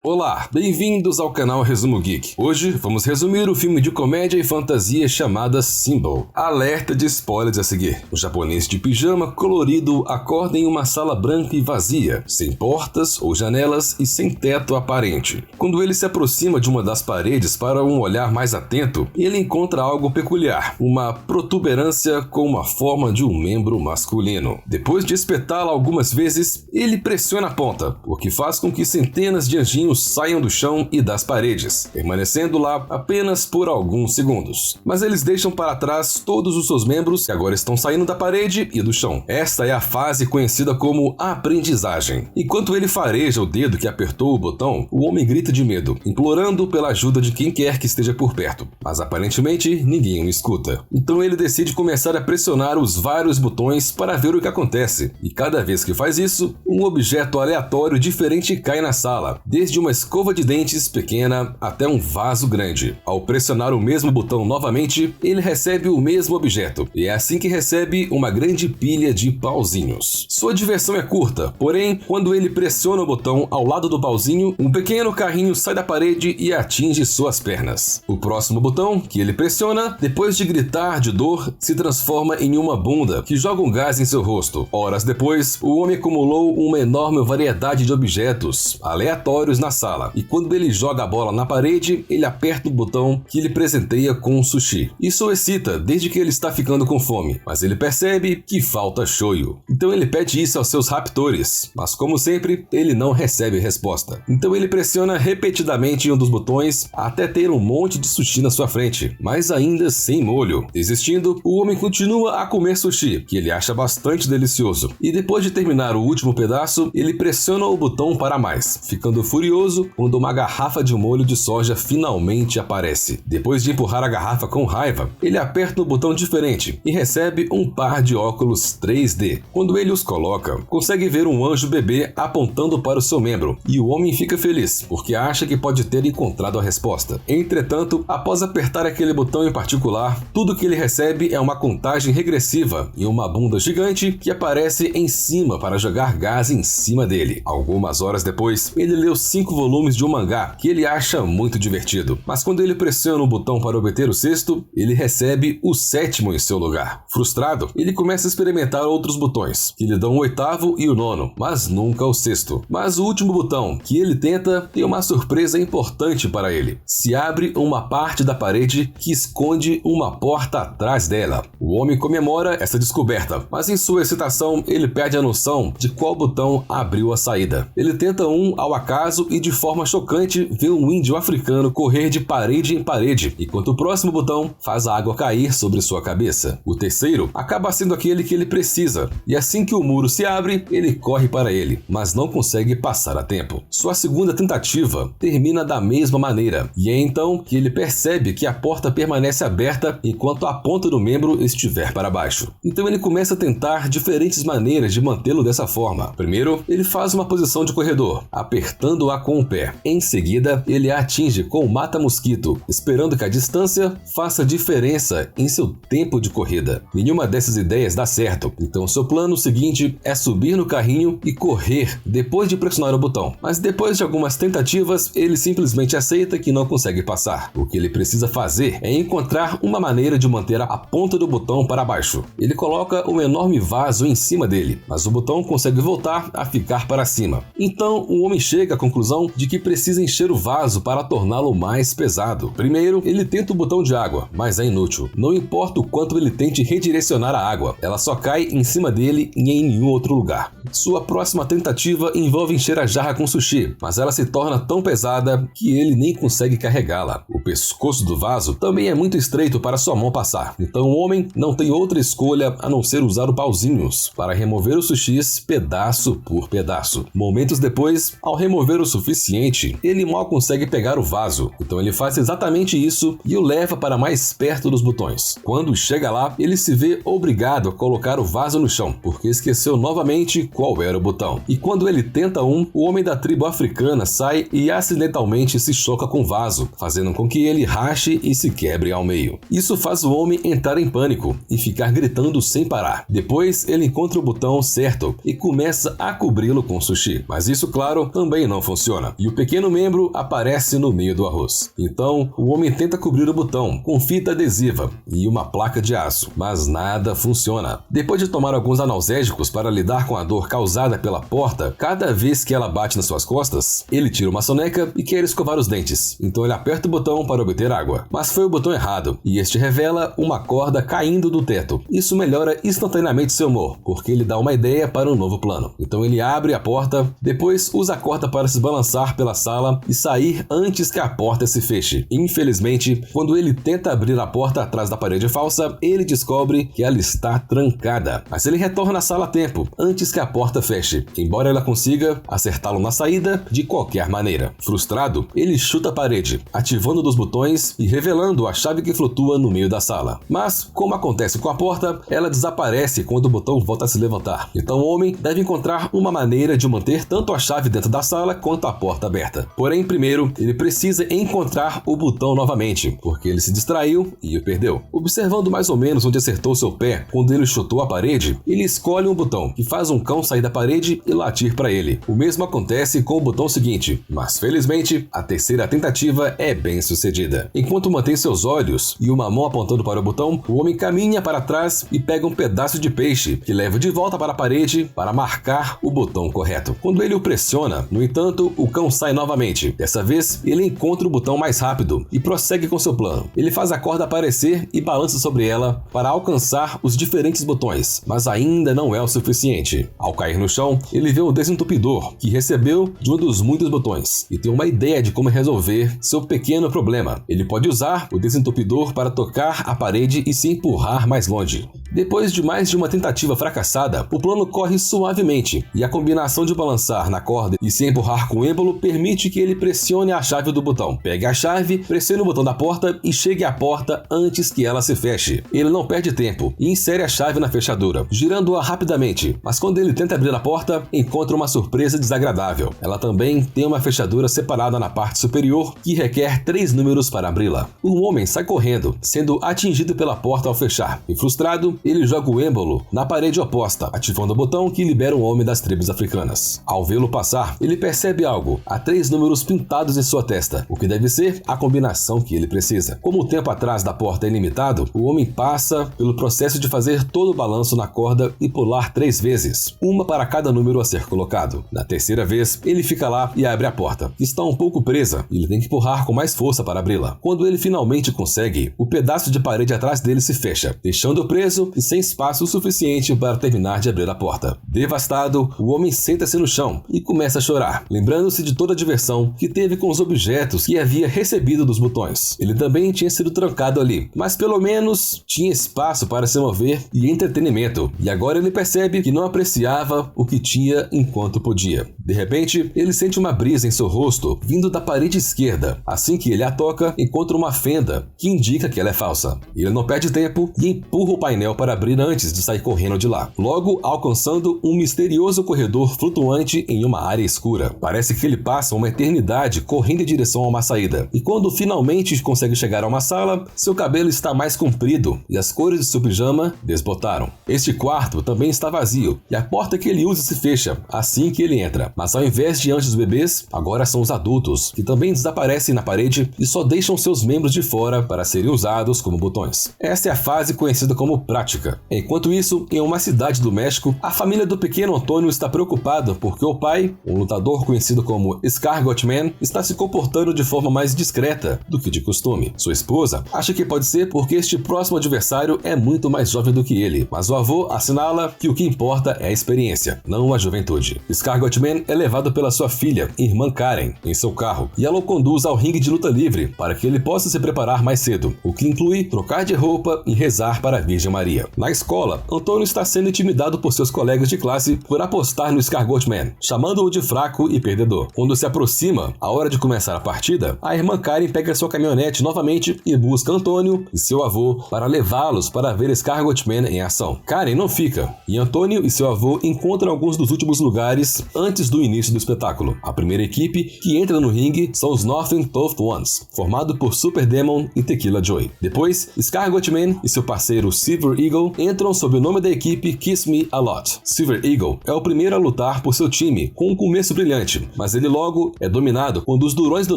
Olá, bem-vindos ao canal Resumo Geek. Hoje vamos resumir o filme de comédia e fantasia chamada Symbol. Alerta de spoilers a seguir. O japonês de pijama colorido acorda em uma sala branca e vazia, sem portas ou janelas e sem teto aparente. Quando ele se aproxima de uma das paredes para um olhar mais atento, ele encontra algo peculiar, uma protuberância com uma forma de um membro masculino. Depois de espetá-la algumas vezes, ele pressiona a ponta, o que faz com que centenas de anjinhos saiam do chão e das paredes, permanecendo lá apenas por alguns segundos. Mas eles deixam para trás todos os seus membros que agora estão saindo da parede e do chão. Esta é a fase conhecida como aprendizagem. Enquanto ele fareja o dedo que apertou o botão, o homem grita de medo, implorando pela ajuda de quem quer que esteja por perto. Mas aparentemente ninguém o escuta. Então ele decide começar a pressionar os vários botões para ver o que acontece. E cada vez que faz isso, um objeto aleatório diferente cai na sala, desde uma escova de dentes pequena até um vaso grande. Ao pressionar o mesmo botão novamente, ele recebe o mesmo objeto, e é assim que recebe uma grande pilha de pauzinhos. Sua diversão é curta, porém, quando ele pressiona o botão ao lado do pauzinho, um pequeno carrinho sai da parede e atinge suas pernas. O próximo botão que ele pressiona, depois de gritar de dor, se transforma em uma bunda que joga um gás em seu rosto. Horas depois, o homem acumulou uma enorme variedade de objetos aleatórios na sala, e quando ele joga a bola na parede, ele aperta o botão que lhe presenteia com um sushi. Isso o excita desde que ele está ficando com fome, mas ele percebe que falta shoyu. Então ele pede isso aos seus raptores, mas como sempre, ele não recebe resposta. Então ele pressiona repetidamente em um dos botões até ter um monte de sushi na sua frente, mas ainda sem molho. Desistindo, o homem continua a comer sushi, que ele acha bastante delicioso, e depois de terminar o último pedaço, ele pressiona o botão para mais, ficando furioso quando uma garrafa de molho de soja finalmente aparece. Depois de empurrar a garrafa com raiva, ele aperta um botão diferente e recebe um par de óculos 3D. Quando ele os coloca, consegue ver um anjo bebê apontando para o seu membro, e o homem fica feliz, porque acha que pode ter encontrado a resposta. Entretanto, após apertar aquele botão em particular, tudo que ele recebe é uma contagem regressiva e uma bunda gigante que aparece em cima para jogar gás em cima dele. Algumas horas depois, ele leu 5 volumes de um mangá que ele acha muito divertido, mas quando ele pressiona o botão para obter o sexto, ele recebe o sétimo em seu lugar. Frustrado, ele começa a experimentar outros botões, que lhe dão o oitavo e o nono, mas nunca o sexto. Mas o último botão que ele tenta tem uma surpresa importante para ele. Se abre uma parte da parede que esconde uma porta atrás dela. O homem comemora essa descoberta, mas em sua excitação ele perde a noção de qual botão abriu a saída. Ele tenta um ao acaso e de forma chocante vê um índio africano correr de parede em parede, enquanto o próximo botão faz a água cair sobre sua cabeça. O terceiro acaba sendo aquele que ele precisa, e assim que o muro se abre, ele corre para ele, mas não consegue passar a tempo. Sua segunda tentativa termina da mesma maneira, e é então que ele percebe que a porta permanece aberta enquanto a ponta do membro estiver para baixo. Então ele começa a tentar diferentes maneiras de mantê-lo dessa forma. Primeiro, ele faz uma posição de corredor, apertando-a com o pé. Em seguida, ele a atinge com o mata-mosquito, esperando que a distância faça diferença em seu tempo de corrida. Nenhuma dessas ideias dá certo, então seu plano seguinte é subir no carrinho e correr depois de pressionar o botão. Mas depois de algumas tentativas, ele simplesmente aceita que não consegue passar. O que ele precisa fazer é encontrar uma maneira de manter a ponta do botão para baixo. Ele coloca um enorme vaso em cima dele, mas o botão consegue voltar a ficar para cima. Então, o homem chega à conclusão de que precisa encher o vaso para torná-lo mais pesado. Primeiro, ele tenta o botão de água, mas é inútil. Não importa o quanto ele tente redirecionar a água, ela só cai em cima dele e em nenhum outro lugar. Sua próxima tentativa envolve encher a jarra com sushi, mas ela se torna tão pesada que ele nem consegue carregá-la. O pescoço do vaso também é muito estreito para sua mão passar, então o homem não tem outra escolha a não ser usar o pauzinhos para remover os sushis pedaço por pedaço. Momentos depois, ao remover o suficiente, ele mal consegue pegar o vaso, então ele faz exatamente isso e o leva para mais perto dos botões. Quando chega lá, ele se vê obrigado a colocar o vaso no chão, porque esqueceu novamente qual era o botão. E quando ele tenta o homem da tribo africana sai e acidentalmente se choca com o vaso, fazendo com que ele rache e se quebre ao meio. Isso faz o homem entrar em pânico e ficar gritando sem parar. Depois, ele encontra o botão certo e começa a cobri-lo com sushi. Mas isso, claro, também não funciona. funciona e o pequeno membro aparece no meio do arroz. Então, o homem tenta cobrir o botão com fita adesiva e uma placa de aço, mas nada funciona. Depois de tomar alguns analgésicos para lidar com a dor causada pela porta, cada vez que ela bate nas suas costas, ele tira uma soneca e quer escovar os dentes. Então ele aperta o botão para obter água. Mas foi o botão errado, e este revela uma corda caindo do teto. Isso melhora instantaneamente seu humor, porque ele dá uma ideia para um novo plano. Então ele abre a porta, depois usa a corda para se balançar pela sala e sair antes que a porta se feche. Infelizmente, quando ele tenta abrir a porta atrás da parede falsa, ele descobre que ela está trancada. Mas ele retorna à sala a tempo, antes que a porta feche, embora ela consiga acertá-lo na saída de qualquer maneira. Frustrado, ele chuta a parede, ativando um dos botões e revelando a chave que flutua no meio da sala. Mas, como acontece com a porta, ela desaparece quando o botão volta a se levantar. Então o homem deve encontrar uma maneira de manter tanto a chave dentro da sala quanto a porta aberta. Porém, primeiro, ele precisa encontrar o botão novamente, porque ele se distraiu e o perdeu. Observando mais ou menos onde acertou seu pé quando ele chutou a parede, ele escolhe um botão que faz um cão sair da parede e latir para ele. O mesmo acontece com o botão seguinte, mas felizmente a terceira tentativa é bem sucedida. Enquanto mantém seus olhos e uma mão apontando para o botão, o homem caminha para trás e pega um pedaço de peixe que leva de volta para a parede para marcar o botão correto. Quando ele o pressiona, no entanto, o cão sai novamente. Dessa vez, ele encontra o botão mais rápido e prossegue com seu plano. Ele faz a corda aparecer e balança sobre ela para alcançar os diferentes botões, mas ainda não é o suficiente. Ao cair no chão, ele vê o desentupidor que recebeu de um dos muitos botões e tem uma ideia de como resolver seu pequeno problema. Ele pode usar o desentupidor para tocar a parede e se empurrar mais longe. Depois de mais de uma tentativa fracassada, o plano corre suavemente e a combinação de balançar na corda e se empurrar com o êmbolo permite que ele pressione a chave do botão. Pegue a chave, pressione o botão da porta e chegue à porta antes que ela se feche. Ele não perde tempo e insere a chave na fechadura, girando-a rapidamente, mas quando ele tenta abrir a porta, encontra uma surpresa desagradável. Ela também tem uma fechadura separada na parte superior que requer 3 números para abri-la. O homem sai correndo, sendo atingido pela porta ao fechar, e frustrado, ele joga o êmbolo na parede oposta, ativando o botão que libera o homem das tribos africanas. Ao vê-lo passar, ele percebe algo. Há 3 números pintados em sua testa, o que deve ser a combinação que ele precisa. Como o tempo atrás da porta é ilimitado, o homem passa pelo processo de fazer todo o balanço na corda e pular 3 vezes, uma para cada número a ser colocado. Na terceira vez, ele fica lá e abre a porta, que está um pouco presa, e ele tem que empurrar com mais força para abri-la. Quando ele finalmente consegue, o pedaço de parede atrás dele se fecha, deixando-o preso e sem espaço suficiente para terminar de abrir a porta. Devastado, o homem senta-se no chão e começa a chorar, lembrando-se de toda a diversão que teve com os objetos que havia recebido dos botões. Ele também tinha sido trancado ali, mas pelo menos tinha espaço para se mover e entretenimento, e agora ele percebe que não apreciava o que tinha enquanto podia. De repente, ele sente uma brisa em seu rosto vindo da parede esquerda. Assim que ele a toca, encontra uma fenda que indica que ela é falsa. Ele não perde tempo e empurra o painel para abrir antes de sair correndo de lá, logo alcançando um misterioso corredor flutuante em uma área escura. Parece que ele passa uma eternidade correndo em direção a uma saída, e quando finalmente consegue chegar a uma sala, seu cabelo está mais comprido e as cores de seu pijama desbotaram. Este quarto também está vazio e a porta que ele usa se fecha assim que ele entra, mas ao invés de antes os bebês, agora são os adultos, que também desaparecem na parede e só deixam seus membros de fora para serem usados como botões. Esta é a fase conhecida como prática. Enquanto isso, em uma cidade do México, a família do pequeno Antônio está preocupada porque o pai, um lutador conhecido como Escargot Man, está se comportando de forma mais discreta do que de costume. Sua esposa acha que pode ser porque este próximo adversário é muito mais jovem do que ele, mas o avô assinala que o que importa é a experiência, não a juventude. Escargot Man é levado pela sua filha, irmã Karen, em seu carro, e ela o conduz ao ringue de luta livre para que ele possa se preparar mais cedo, o que inclui trocar de roupa e rezar para a Virgem Maria. Na escola, Antônio está sendo intimidado por seus colegas de classe por apostar no Escargot Man, chamando-o de fraco e perdedor. Quando se aproxima a hora de começar a partida, a irmã Karen pega sua caminhonete novamente e busca Antônio e seu avô para levá-los para ver Escargot Man em ação. Karen não fica, e Antônio e seu avô encontram alguns dos últimos lugares antes do início do espetáculo. A primeira equipe que entra no ringue são os Northern Tough Ones, formado por Super Demon e Tequila Joy. Depois, Escargot Man e seu parceiro Silver Eagle entram sob o nome da equipe Kiss Me A Lot. Silver Eagle é o primeiro a lutar por seu time, com um começo brilhante, mas ele logo é dominado quando os Durões do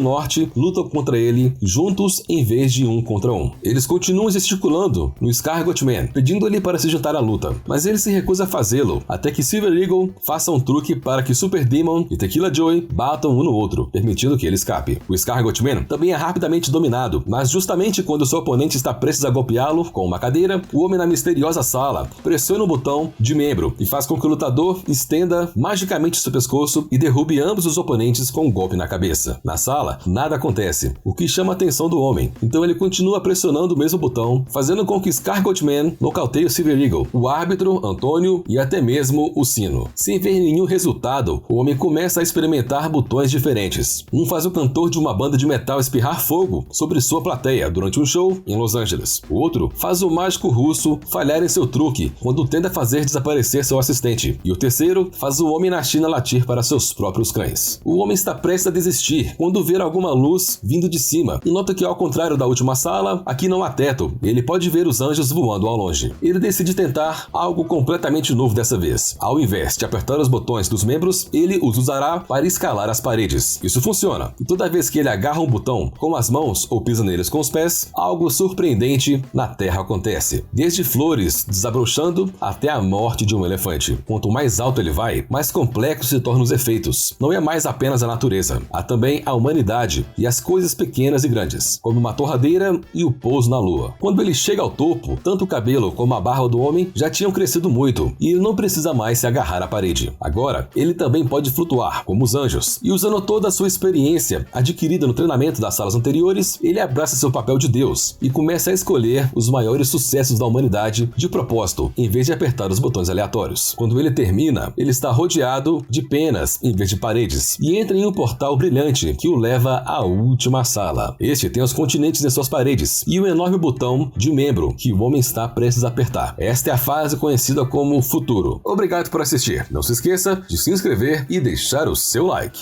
Norte lutam contra ele juntos em vez de um contra um. Eles continuam gesticulando no Scargot Man, pedindo-lhe para se juntar à luta, mas ele se recusa a fazê-lo, até que Silver Eagle faça um truque para que Super Demon e Tequila Joy batam um no outro, permitindo que ele escape. O Scargot Man também é rapidamente dominado, mas justamente quando seu oponente está prestes a golpeá-lo com uma cadeira, o homem na misteriosa sala pressiona o botão de membro e faz com que o lutador estenda magicamente seu pescoço e derrube ambos os oponentes com um golpe na cabeça. Na sala, nada acontece, o que chama a atenção do homem, então ele continua pressionando o mesmo botão, fazendo com que Scargot Man nocauteie o Silver Eagle, o árbitro, Antônio e até mesmo o Sino. Sem ver nenhum resultado, o homem começa a experimentar botões diferentes. Um faz o cantor de uma banda de metal espirrar fogo sobre sua plateia durante um show em Los Angeles. O outro faz o mágico russo falhar em seu truque quando tenta fazer desaparecer seu assistente. E o terceiro faz o homem na China latir para seus próprios cães. O homem está prestes a desistir quando vê alguma luz vindo de cima e nota que, ao contrário da última sala, aqui não há teto e ele pode ver os anjos voando ao longe. Ele decide tentar algo completamente novo dessa vez. Ao invés de apertar os botões dos membros, ele os usará para escalar as paredes. Isso funciona. E toda vez que ele agarra um botão com as mãos ou pisa neles com os pés, algo surpreendente na Terra acontece. Desde flores desabrochando até a morte de um elefante. Quanto mais alto ele vai, mais complexos se tornam os efeitos. Não é mais apenas a natureza. Há também a humanidade e as coisas pequenas e grandes, como uma torradeira e o pouso na lua. Quando ele chega ao topo, tanto o cabelo como a barba do homem já tinham crescido muito e ele não precisa mais se agarrar à parede. Agora, ele também pode flutuar, como os anjos. E usando toda a sua experiência adquirida no treinamento das salas anteriores, ele abraça seu papel de Deus e começa a escolher os maiores sucessos da humanidade de propósito, em vez de apertar os botões aleatórios. Quando ele termina, ele está rodeado de penas em vez de paredes e entra em um portal brilhante que o leva à última sala. Este tem os continentes em suas paredes e um enorme botão de membro que o homem está prestes a apertar. Esta é a fase conhecida como futuro. Obrigado por assistir. Não se esqueça de se inscrever e deixar o seu like.